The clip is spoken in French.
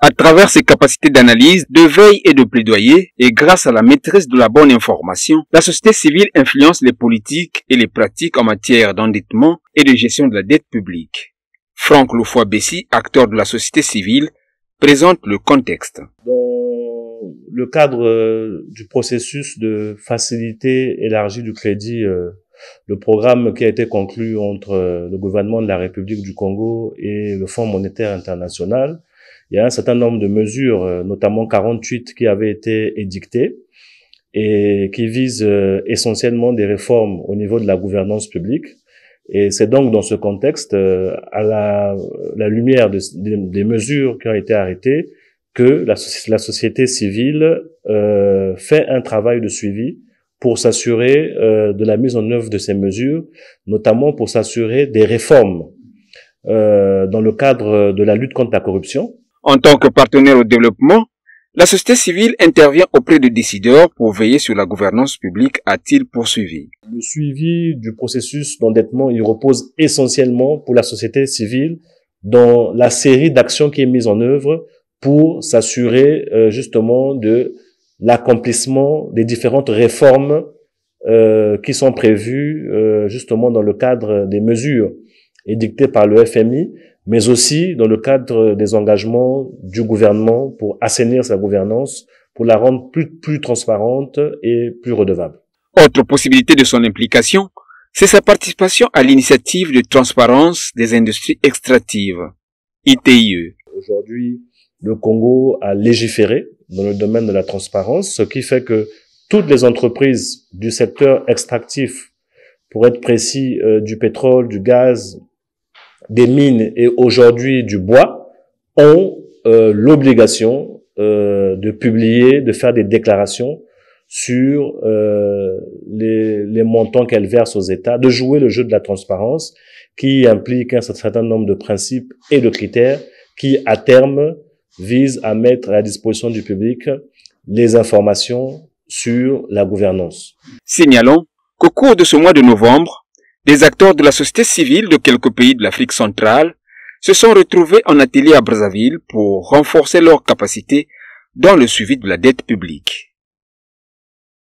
À travers ses capacités d'analyse, de veille et de plaidoyer, et grâce à la maîtrise de la bonne information, la société civile influence les politiques et les pratiques en matière d'endettement et de gestion de la dette publique. Franck Loufoua-Bessi, acteur de la société civile, présente le contexte. Dans le cadre du processus de facilité élargie du crédit, le programme qui a été conclu entre le gouvernement de la République du Congo et le Fonds monétaire international, il y a un certain nombre de mesures, notamment 48, qui avaient été édictées et qui visent essentiellement des réformes au niveau de la gouvernance publique. Et c'est donc dans ce contexte, à la lumière des mesures qui ont été arrêtées, que la société civile fait un travail de suivi pour s'assurer de la mise en œuvre de ces mesures, notamment pour s'assurer des réformes dans le cadre de la lutte contre la corruption. En tant que partenaire au développement, la société civile intervient auprès des décideurs pour veiller sur la gouvernance publique, a-t-il poursuivi. Le suivi du processus d'endettement, il repose essentiellement pour la société civile dans la série d'actions qui est mise en œuvre pour s'assurer justement de l'accomplissement des différentes réformes qui sont prévues justement dans le cadre des mesures édictées par le FMI, mais aussi dans le cadre des engagements du gouvernement pour assainir sa gouvernance, pour la rendre plus transparente et plus redevable. Autre possibilité de son implication, c'est sa participation à l'initiative de transparence des industries extractives, ITIE. Aujourd'hui, le Congo a légiféré dans le domaine de la transparence, ce qui fait que toutes les entreprises du secteur extractif, pour être précis, du pétrole, du gaz, des mines et aujourd'hui du bois, ont l'obligation de publier, de faire des déclarations sur les montants qu'elles versent aux États, de jouer le jeu de la transparence qui implique un certain nombre de principes et de critères qui, à terme, visent à mettre à la disposition du public les informations sur la gouvernance. Signalons qu'au cours de ce mois de novembre, des acteurs de la société civile de quelques pays de l'Afrique centrale se sont retrouvés en atelier à Brazzaville pour renforcer leurs capacités dans le suivi de la dette publique.